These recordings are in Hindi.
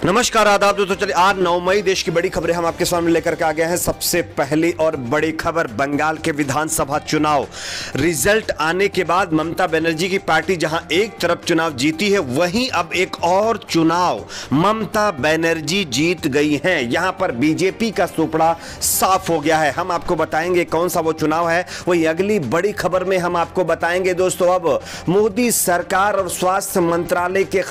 नमस्कार आदाब दोस्तों। चलिए आज 9 मई देश की बड़ी खबरें हम आपके सामने लेकर के आ गए हैं। सबसे पहली और बड़ी खबर, बंगाल के विधानसभा चुनाव रिजल्ट आने के बाद ममता बनर्जी की पार्टी जहां एक तरफ चुनाव जीती है, वहीं अब एक और चुनाव ममता बनर्जी जीत गई हैं। यहां पर बीजेपी का सुपड़ा साफ हो गया है। हम आपको बताएंगे कौन सा वो चुनाव है। वही अगली बड़ी खबर में हम आपको बताएंगे दोस्तों, अब मोदी सरकार और स्वास्थ्य मंत्रालय के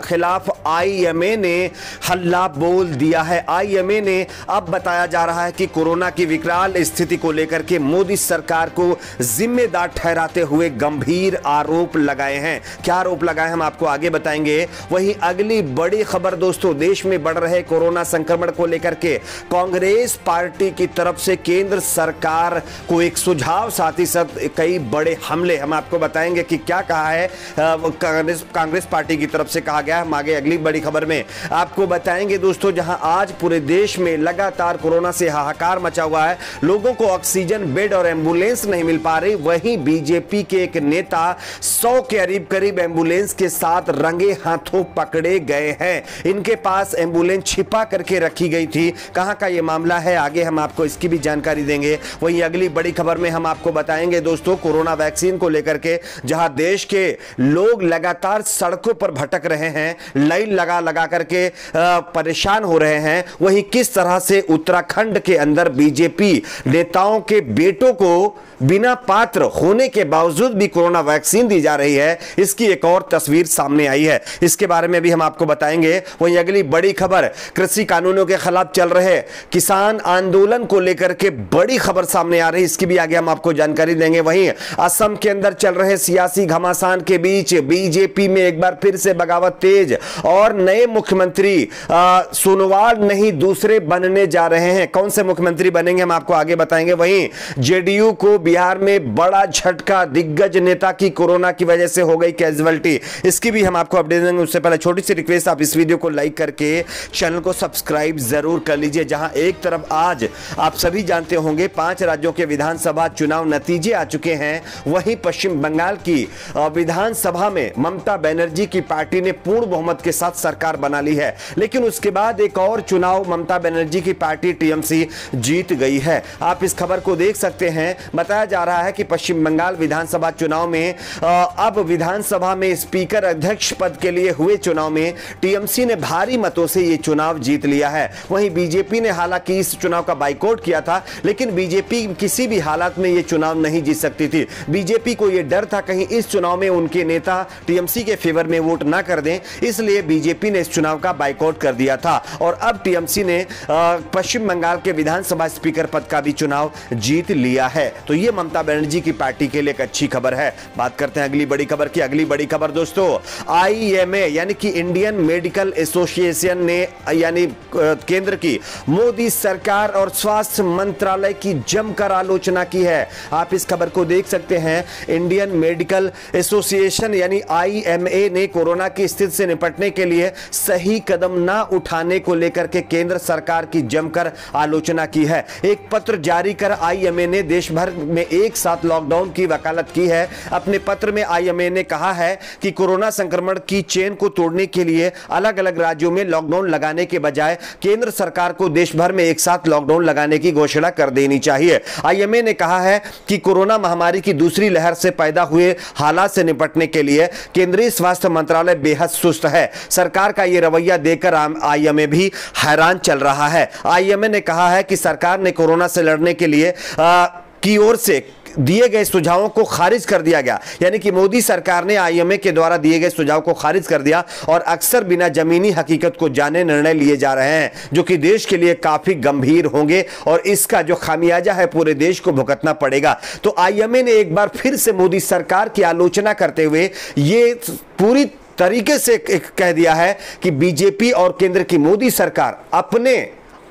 खिलाफ आईएमए ने हल्ला बोल दिया है। आईएमए ने अब बताया जा रहा है कि कोरोना की विकराल स्थिति को लेकर के मोदी सरकार को जिम्मेदार ठहराते हुए गंभीर आरोप लगाए हैं। क्या आरोप लगाए हम आपको आगे बताएंगे। वहीं अगली बड़ी खबर दोस्तों, देश में बढ़ रहे कोरोना संक्रमण को लेकर के कांग्रेस पार्टी की तरफ से केंद्र सरकार को एक सुझाव, साथ ही साथ कई बड़े हमले। हम आपको बताएंगे कि क्या कहा है कांग्रेस पार्टी की तरफ से कहा गया। हम आगे अगली बड़ी खबर में आपको बताएंगे दोस्तों, जहां आज पूरे देश में लगातार कोरोना से हाहाकार मचा हुआ है, लोगों को ऑक्सीजन बेड और एम्बुलेंस नहीं मिल पा रही। वहीं बीजेपी के एक नेता 100 के करीब एम्बुलेंस के साथ रंगे हाथों पकड़े गए हैं। इनके पास एम्बुलेंस छिपा करके रखी गई थी। कहां का यह मामला है, आगे हम आपको इसकी भी जानकारी देंगे। वहीं अगली बड़ी खबर में हम आपको बताएंगे दोस्तों, कोरोना वैक्सीन को लेकर के जहां देश के लोग लगातार सड़कों पर भटक रहे हैं, लाइन लगा लगा करके परेशान हो रहे हैं, वहीं किस तरह से उत्तराखंड के अंदर बीजेपी नेताओं के बेटों को बिना पात्र होने के बावजूद भी कोरोना वैक्सीन दी जा रही है, इसकी एक और तस्वीर सामने आई है। इसके बारे में भी हम आपको बताएंगे। वहीं अगली बड़ी खबर, कृषि कानूनों के खिलाफ चल रहे किसान आंदोलन को लेकर के बड़ी खबर सामने आ रही है, इसकी भी आगे हम आपको जानकारी देंगे। वहीं असम के अंदर चल रहे सियासी घमासान के बीच बीजेपी में एक बार फिर से बगावत तेज और नए मुख्यमंत्री सोनोवाल नहीं दूसरे बनने जा रहे हैं। कौन से मुख्यमंत्री बनेंगे हम आपको आगे बताएंगे। वहीं जेडीयू को बिहार में बड़ा झटका, दिग्गज नेता की कोरोना की वजह से हो गई कैजुअलिटी, इसकी भी हम आपको अपडेट देंगे। उससे पहले छोटी सी रिक्वेस्ट, आप इस वीडियो को लाइक करके चैनल को सब्सक्राइब जरूर कर लीजिए। जहां एक तरफ आज आप सभी जानते होंगे 5 राज्यों के विधानसभा चुनाव नतीजे आ चुके हैं, वहीं पश्चिम बंगाल की विधानसभा में ममता बनर्जी की पार्टी ने पूर्ण बहुमत के साथ सरकार बना ली है। लेकिन उसके बाद एक और चुनाव ममता बनर्जी की पार्टी टीएमसी जीत गई है। आप इस खबर को देख सकते हैं। बताया जा रहा है कि पश्चिम बंगाल विधानसभा चुनाव में अब विधानसभा में स्पीकर अध्यक्ष पद के लिए हुए चुनाव में टीएमसी ने भारी मतों से यह चुनाव जीत लिया है। वहीं बीजेपी ने हालांकि इस चुनाव का बाइकआउट किया था, लेकिन बीजेपी किसी भी हालात में यह चुनाव नहीं जीत सकती थी। बीजेपी को यह डर था कहीं इस चुनाव में उनके नेता टीएमसी के फेवर में वोट ना कर दें, इसलिए बीजेपी ने इस चुनाव का बाइकआउट कर दिया था। और अब टीएमसी ने पश्चिम बंगाल के विधानसभा स्पीकर पद का भी चुनाव जीत लिया है। तो यह ममता बनर्जी की पार्टी के लिए एक अच्छी खबर है। बात करते हैं अगली बड़ी खबर की। अगली बड़ी खबर दोस्तों, आईएमए यानी कि इंडियन मेडिकल एसोसिएशन ने यानी केंद्र की मोदी सरकार और स्वास्थ्य मंत्रालय की जमकर आलोचना की है। आप इस खबर को देख सकते हैं। इंडियन मेडिकल एसोसिएशन यानी आईएमए ने कोरोना की स्थिति से निपटने के लिए सही कदम ना उठाने को लेकर के केंद्र सरकार की जमकर आलोचना की है। एक पत्र जारी कर आईएमए ने देश भर में एक साथ लॉकडाउन की वकालत की है। अपने पत्र में आईएमए ने कहा है कि कोरोना संक्रमण की चेन को तोड़ने के लिए अलग अलग राज्यों में लॉकडाउन लगाने के बजाय केंद्र सरकार को देश भर में एक साथ लॉकडाउन लगाने की घोषणा कर देनी चाहिए। आईएमए ने कहा है कि कोरोना महामारी की दूसरी लहर से पैदा हुए हालात से निपटने के लिए केंद्रीय स्वास्थ्य मंत्रालय बेहद सुस्त है। सरकार का यह रवैया देखकर आईएमए भी हैरान चल रहा है। आईएमए ने कहा है कि सरकार ने कोरोना से लड़ने के लिए की ओर से दिए गए सुझावों को खारिज कर दिया गया, यानी कि मोदी सरकार ने आईएमए के द्वारा दिए गए सुझाव को खारिज कर दिया और अक्सर बिना जमीनी हकीकत को जाने निर्णय लिए जा रहे हैं, जो कि देश के लिए काफी गंभीर होंगे और इसका जो खामियाजा है पूरे देश को भुगतना पड़ेगा। तो आईएमए ने एक बार फिर से मोदी सरकार की आलोचना करते हुए ये पूरी तरीके से कह दिया है कि बीजेपी और केंद्र की मोदी सरकार अपने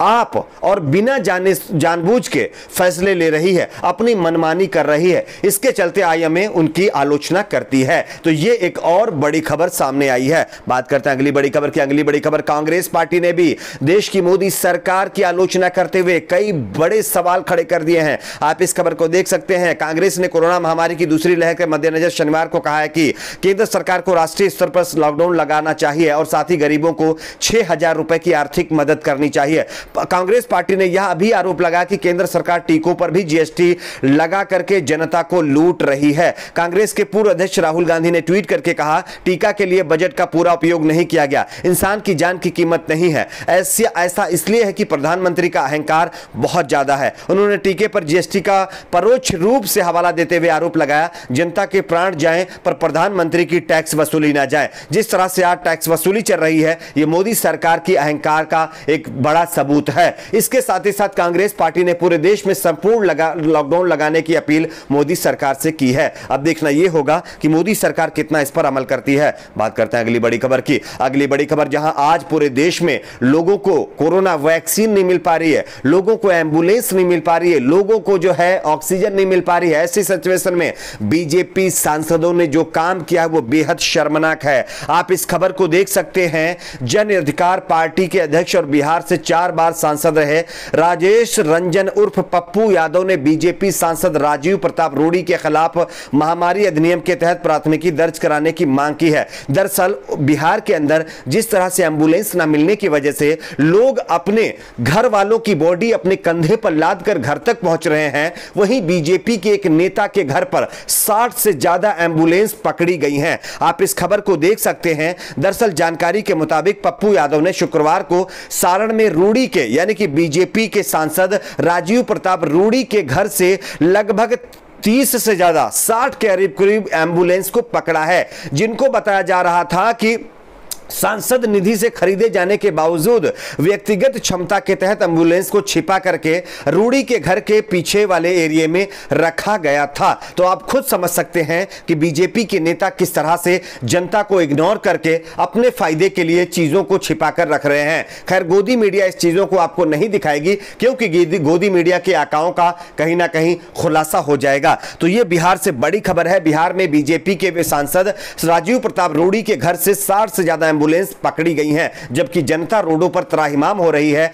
आप और बिना जाने जानबूझ के फैसले ले रही है, अपनी मनमानी कर रही है। इसके चलते आईएमए उनकी आलोचना करती है। तो ये एक और बड़ी खबर सामने आई है। बात करते हैं अगली बड़ी खबर की। अगली बड़ी खबर, कांग्रेस पार्टी ने भी देश की मोदी सरकार की आलोचना करते हुए कई बड़े सवाल खड़े कर दिए हैं। आप इस खबर को देख सकते हैं। कांग्रेस ने कोरोना महामारी की दूसरी लहर के मद्देनजर शनिवार को कहा है कि केंद्र सरकार को राष्ट्रीय स्तर पर लॉकडाउन लगाना चाहिए और साथ ही गरीबों को 6,000 रुपए की आर्थिक मदद करनी चाहिए। कांग्रेस पार्टी ने यह भी आरोप लगाया कि केंद्र सरकार टीकों पर भी जीएसटी लगा करके जनता को लूट रही है। कांग्रेस के पूर्व अध्यक्ष राहुल गांधी ने ट्वीट करके कहा, टीका के लिए बजट का पूरा उपयोग नहीं किया गया, इंसान की जान की कीमत नहीं है। ऐसा इसलिए है कि प्रधानमंत्री का अहंकार बहुत ज्यादा है। उन्होंने टीके पर जीएसटी का परोक्ष रूप से हवाला देते हुए आरोप लगाया, जनता के प्राण जाएं पर प्रधानमंत्री की टैक्स वसूली ना जाए। जिस तरह से आज टैक्स वसूली चल रही है, यह मोदी सरकार की अहंकार का एक बड़ा सबूत है। इसके साथ ही साथ कांग्रेस पार्टी ने पूरे देश में संपूर्ण लॉकडाउन लगाने की अपील मोदी सरकार से की है। अब देखना यह होगा कि मोदी सरकार कितना इस पर अमल करती है। बात करते हैं अगली बड़ी खबर की। अगली बड़ी खबर, जहां आज पूरे देश में लोगों को कोरोना वैक्सीन नहीं मिल पा रही है, लोगों को एंबुलेंस नहीं मिल पा रही है, लोगों को जो है ऑक्सीजन नहीं मिल पा रही है, ऐसी सिचुएशन में बीजेपी सांसदों ने जो काम किया है वो बेहद शर्मनाक है। आप इस खबर को देख सकते हैं। जन अधिकार पार्टी के अध्यक्ष और बिहार से 4 बार सांसद रहे राजेश रंजन उर्फ पप्पू यादव ने बीजेपी सांसद राजीव प्रताप रूडी के खिलाफ महामारी अधिनियम के तहत प्राथमिकी दर्ज कराने की मांग की है। दरअसल बिहार के अंदर जिस तरह से एंबुलेंस न मिलने की वजह से लोग अपने घर वालों की बॉडी अपने कंधे पर लाद कर घर तक पहुंच रहे हैं, वहीं बीजेपी के एक नेता के घर पर 60 से ज्यादा एंबुलेंस पकड़ी गई हैं। आप इस खबर को देख सकते हैं। दरअसल जानकारी के मुताबिक पप्पू यादव ने शुक्रवार को सारण में रूडी के यानी कि बीजेपी के सांसद राजीव प्रताप रूडी के घर से लगभग 30 से ज्यादा 60 के करीब एम्बुलेंस को पकड़ा है, जिनको बताया जा रहा था कि सांसद निधि से खरीदे जाने के बावजूद व्यक्तिगत क्षमता के तहत एम्बुलेंस को छिपा करके रूडी के घर के पीछे वाले एरिया में रखा गया था। तो आप खुद समझ सकते हैं कि बीजेपी के नेता किस तरह से जनता को इग्नोर करके अपने फायदे के लिए चीजों को छिपा कर रख रहे हैं। खैर, गोदी मीडिया इस चीजों को आपको नहीं दिखाएगी, क्योंकि गोदी मीडिया के आकाओं का कहीं ना कहीं खुलासा हो जाएगा। तो यह बिहार से बड़ी खबर है। बिहार में बीजेपी के सांसद राजीव प्रताप रूडी के घर से 60 से ज्यादा एम्बुलेंस पकड़ी गई हैं, जबकि जनता रोडों पर त्राहिमाम हो रही है।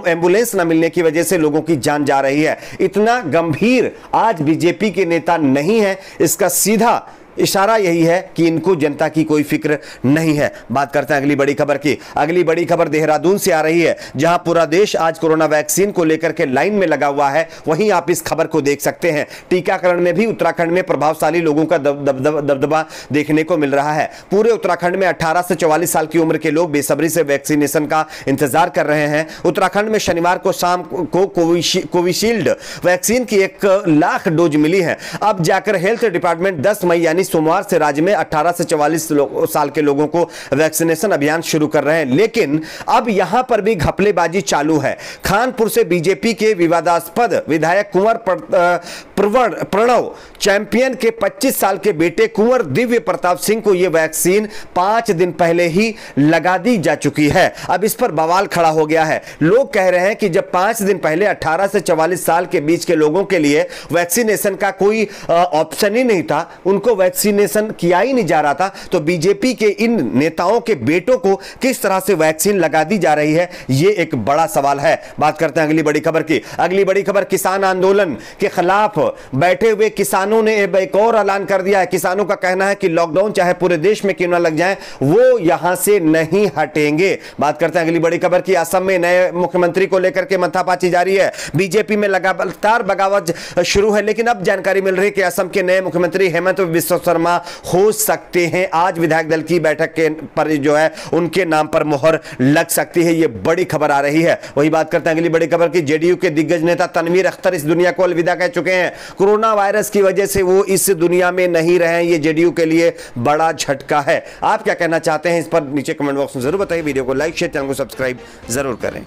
एम्बुलेंस न मिलने की वजह से लोगों की जान जा रही है। इतना गंभीर आज बीजेपी के नेता नहीं है। इसका सीधा इशारा यही है कि इनको जनता की कोई फिक्र नहीं है। बात करते हैं अगली बड़ी खबर की। अगली बड़ी खबर देहरादून से आ रही है, जहां पूरा देश आज कोरोना वैक्सीन को लेकर के लाइन में लगा हुआ है। वहीं आप इस खबर को देख सकते हैं। टीकाकरण में भी उत्तराखंड में प्रभावशाली लोगों का दबदबा देखने को मिल रहा है। पूरे उत्तराखंड में 18 से 44 साल की उम्र के लोग बेसब्री से वैक्सीनेशन का इंतजार कर रहे हैं। उत्तराखंड में शनिवार को शाम को कोविशील्ड वैक्सीन की 1 लाख डोज मिली है। अब जाकर हेल्थ डिपार्टमेंट 10 मई यानी सोमवार से राज्य में 18 से 44 साल के लोगों को वैक्सीनेशन अभियान शुरू कर रहे हैं। लेकिन अब यहां पर भी घपलेबाजी चालू है। खानपुर से बीजेपी के विवादास्पद विधायक कुंवर प्रणव चैंपियन के 25 साल के बेटे कुंवर दिव्य प्रताप सिंह को यह वैक्सीन 5 दिन पहले ही लगा दी जा चुकी है। अब इस पर बवाल खड़ा हो गया है। लोग कह रहे हैं कि जब 5 दिन पहले 18 से 44 साल के बीच के लोगों के लिए वैक्सीनेशन का कोई ऑप्शन ही नहीं था, उनको वैक्सीनेशन किया ही नहीं जा रहा था, तो बीजेपी के इन नेताओं के बेटों को किस तरह से वैक्सीन लगा दी जा रही है, यह एक बड़ा सवाल है। बात करते हैं अगली बड़ी खबर की। अगली बड़ी खबर, किसान आंदोलन के खिलाफ बैठे हुए किसानों ने एक और ऐलान कर दिया है। किसानों का कहना है कि लॉकडाउन चाहे पूरे देश में क्यों ना लग जाए, वो यहां से नहीं हटेंगे। बात करते हैं अगली बड़ी खबर की। असम में नए मुख्यमंत्री को लेकर के माथापाची जारी है। बीजेपी में लगातार बगावत शुरू है, लेकिन अब जानकारी मिल रही है कि असम के नए मुख्यमंत्री हेमंत बिस्वा शर्मा हो सकते हैं। आज विधायक दल की बैठक के पर जो है उनके नाम पर मुहर लग सकती है। यह बड़ी खबर आ रही है। वही बात करते हैं अगली बड़ी खबर की। जेडीयू के दिग्गज नेता तनवीर अख्तर इस दुनिया को अलविदा कह चुके हैं। कोरोना वायरस की वजह से वो इस दुनिया में नहीं रहे। ये जेडीयू के लिए बड़ा झटका है। आप क्या कहना चाहते हैं इस पर नीचे कमेंट बॉक्स में जरूर बताइए। वीडियो को लाइक शेयर, चैनल को सब्सक्राइब जरूर करें।